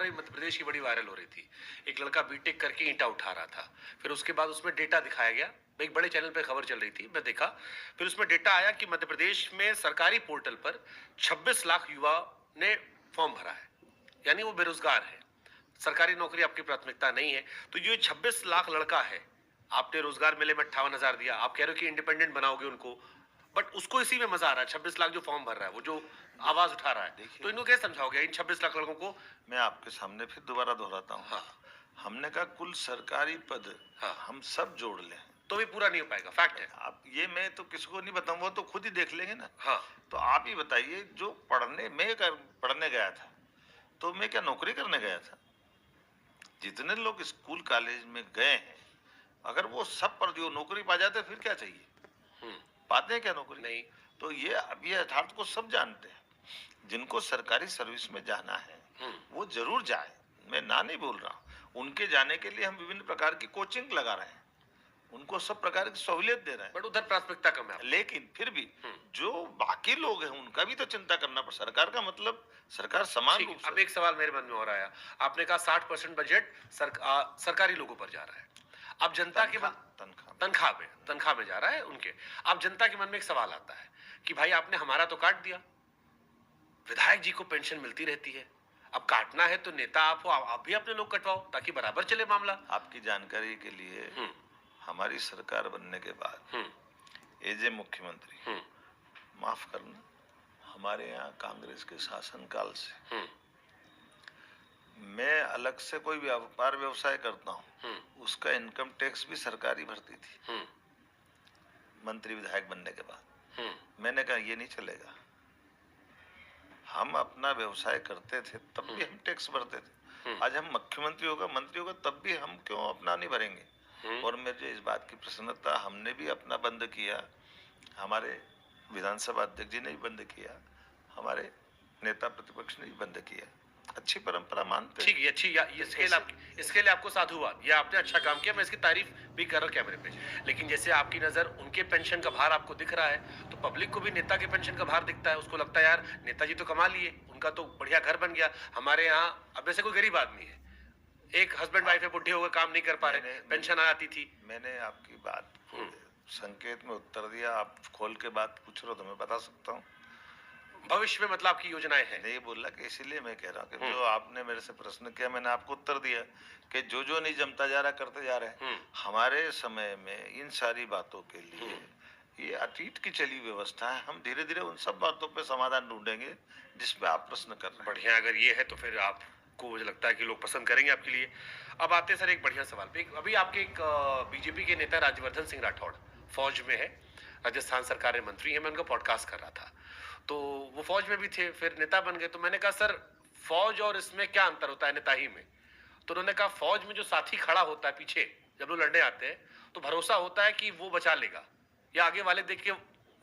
अभी मध्य प्रदेश की बड़ी वायरल हो रही थी। एक लड़का बीटेक करके ईंटा उठा रहा था। फिर उसके बाद उसमें डेटा दिखाया गया। एक बड़े चैनल पे खबर चल रही थी, मैं देखा। फिर उसमें डेटा आया कि मध्य प्रदेश में सरकारी पोर्टल पर 26 लाख युवा ने फॉर्म भरा है, यानी वो बेरोजगार है। सरकारी नौकरी आपकी प्राथमिकता नहीं है, तो ये 26 लाख लड़का है, आपने रोजगार मेले में 58,000 दिया, आप कह रहे हो कि इंडिपेंडेंट बनाओगे उनको, बट उसको इसी में मजा आ रहा है। 26 लाख जो फॉर्म भर रहा है, वो जो आवाज उठा रहा है, तो इनको कैसे समझाओगे इन 26 लाख लड़कों को? मैं आपके सामने फिर दोबारा दोहराता हूँ। हाँ। हमने कहा कुल सरकारी पद हाँ। हम सब जोड़ लें तो भी पूरा नहीं हो पाएगा, फैक्ट है। आप ये मैं तो किसी को नहीं बताऊँ, वो तो खुद ही देख लेंगे ना। हाँ। तो आप ही बताइए, जो पढ़ने गया था, तो मैं क्या नौकरी करने गया था? जितने लोग स्कूल कॉलेज में गए हैं, अगर वो सब पर जो नौकरी पा जाते फिर क्या चाहिए? पाते हैं क्या नौकरी? नहीं। तो ये अब ये यथार्थ को सब जानते हैं। जिनको सरकारी सर्विस में जाना है वो जरूर जाए, मैं ना नहीं बोल रहा हूँ। उनके जाने के लिए हम विभिन्न प्रकार की कोचिंग लगा रहे हैं, उनको सब प्रकार की सहूलियत दे रहे हैं, बट उधर प्राथमिकता कम है। लेकिन फिर भी जो बाकी लोग हैं उनका भी तो चिंता करना पड़। सरकार का मतलब सरकार समान ठीक रूप है, से। अब एक सवाल मेरे मन में और आया। आपने कहा 60% बजट सरकारी लोगों पर जा रहा है। अब जनता के तनख्वाह में जा रहा है उनके। अब जनता के मन में एक सवाल आता है कि भाई आपने हमारा तो काट दिया, विधायक जी को पेंशन मिलती रहती है, अब काटना है तो नेता आप हो, आप भी अपने लोग कटवाओ ताकि बराबर चले मामला। आपकी जानकारी के लिए, हमारी सरकार बनने के बाद एज ए मुख्यमंत्री, माफ करना, हमारे यहाँ कांग्रेस के शासनकाल से मैं अलग से कोई व्यापार व्यवसाय करता हूँ, उसका इनकम टैक्स भी सरकारी भरती थी। मंत्री विधायक बनने के बाद मैंने कहा ये नहीं चलेगा। हम अपना व्यवसाय करते थे तब भी हम टैक्स भरते थे। आज हम मुख्यमंत्री होगा, मंत्री होगा, तब भी हम क्यों अपना नहीं भरेंगे? और मुझे इस बात की प्रसन्नता, हमने भी अपना बंद किया, हमारे विधानसभा अध्यक्ष जी ने भी बंद किया, हमारे नेता प्रतिपक्ष ने भी बंद किया। अच्छी परंपरा मानते हैं। ठीक है, अच्छी इसके लिए आपको साधुवाद, ये आपने अच्छा काम किया, मैं इसकी तारीफ भी कर रहा कैमरे पे। लेकिन जैसे आपकी नजर उनके पेंशन का भार आपको दिख रहा है, तो पब्लिक को भी नेता के पेंशन का भार दिखता है। उसको लगता है यार नेताजी तो कमा लिए, उनका तो बढ़िया घर बन गया, हमारे यहाँ अब ऐसे कोई गरीब आदमी है, एक हस्बैंड वाइफ है, बुढ़े होकर काम नहीं कर पा रहे, पेंशन आती थी। मैंने आपकी बात संकेत में उत्तर दिया, आप खोल के बात पूछ रहे हो तो मैं बता सकता हूँ। भविष्य में मतलब आपकी योजनाएं हैं? नहीं बोला कि इसीलिए मैं कह रहा हूँ कि जो आपने मेरे से प्रश्न किया मैंने आपको उत्तर दिया कि जो जो नहीं जमता जा रहा करते जा रहे हैं। हमारे समय में इन सारी बातों के लिए ये अतीत की चली व्यवस्था है, हम धीरे धीरे उन सब बातों पे समाधान ढूंढेंगे जिसपे आप प्रश्न कर रहे हैं। बढ़िया, अगर ये है तो फिर आपको मुझे लगता है कि लोग पसंद करेंगे आपके लिए। अब आते हैं सर एक बढ़िया सवाल पे। अभी आपके एक बीजेपी के नेता राज्यवर्धन सिंह राठौड़ फौज में है, राजस्थान सरकार में मंत्री है, मैं उनका पॉडकास्ट कर रहा था, तो वो फौज में भी थे, फिर नेता बन गए। तो मैंने कहा सर फौज और इसमें क्या अंतर होता है नेता ही में? तो उन्होंने कहा फौज में जो साथी खड़ा होता है पीछे जब लोग लड़ने आते हैं, तो भरोसा होता है कि वो बचा लेगा या आगे वाले देख के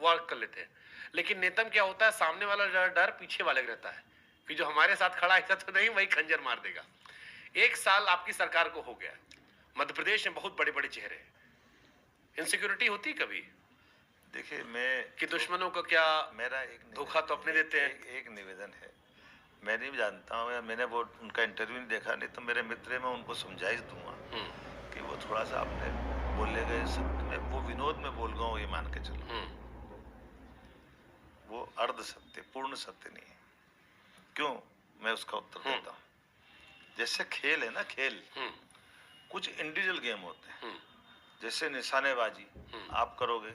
वर्क कर लेते हैं। लेकिन नेता में क्या होता है, सामने वाला डर पीछे वाले रहता है कि जो हमारे साथ खड़ा ऐसा तो नहीं वही खंजर मार देगा। 1 साल आपकी सरकार को हो गया, मध्य प्रदेश में बहुत बड़े बड़े चेहरे हैं, इनसिक्योरिटी होती कभी? देखिए, मैं कि दुश्मनों का क्या, मेरा एक धोखा तो अपने देते हैं। एक निवेदन है, मैं नहीं जानता हूँ, मैंने वो उनका इंटरव्यू नहीं देखा, नहीं तो मेरे मित्र में उनको समझाइश दूंगा कि वो थोड़ा सा अपने बोले गए शब्द में, वो विनोद में बोल गया हूँ ये मान के चलो, वो अर्ध सत्य पूर्ण सत्य नहीं है। क्यों? मैं उसका उत्तर देता हूँ। जैसे खेल है ना, खेल कुछ इंडिविजुअल गेम होते हैं, जैसे निशानेबाजी आप करोगे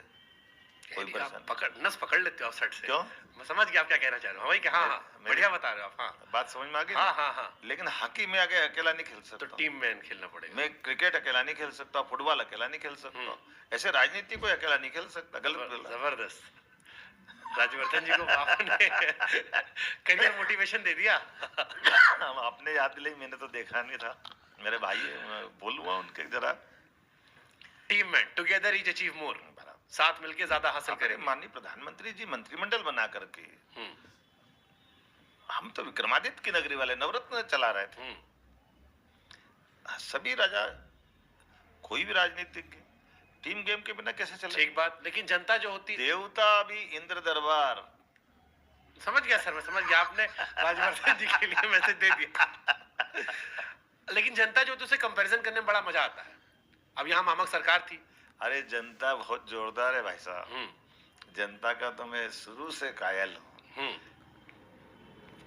कोई पकड़ लेते हो आप सट से। क्यों? मैं समझ गया आप क्या कहना चाह रहे हो। हाँ हाँ, बढ़िया बता रहे हो आप। हाँ, बात समझ में आ गई? हाँ हाँ हाँ। लेकिन हॉकी में आगे अकेला नहीं खेल सकता, तो टीम में खेलना पड़ेगा। मैं क्रिकेट अकेला नहीं खेल सकता, फुटबॉल अकेला नहीं खेल सकता, ऐसे राजनीति कोई अकेला नहीं खेल सकता। गलत बोला। जबरदस्त, राज्यवर्धन जी को आपने करियर मोटिवेशन दे दिया। आपने याद दिलाई, मैंने तो देखा नहीं था, मेरे भाई बोलूंगा उनके जरा। टीम में टुगेदर इज अचीव मोर, साथ मिलके ज्यादा हासिल करेंगे। माननीय प्रधानमंत्री जी मंत्रिमंडल बना करके, हम तो विक्रमादित्य की नगरी वाले नवरत्न चला रहे थे। सभी राजा, कोई भी राजनीतिक टीम गेम के बिना कैसे चले? ठीक बात, लेकिन जनता जो होती, देवता भी इंद्र दरबार। समझ गया सर, मैं समझ गया, आपने राज्यवर्धन जी के लिए मैसेज दे दिया। लेकिन जनता जो तुझसे कंपैरिजन करने में बड़ा मजा आता है। अब यहाँ मामक सरकार थी। अरे जनता बहुत जोरदार है भाई साहब, जनता का तो मैं शुरू से कायल हूँ।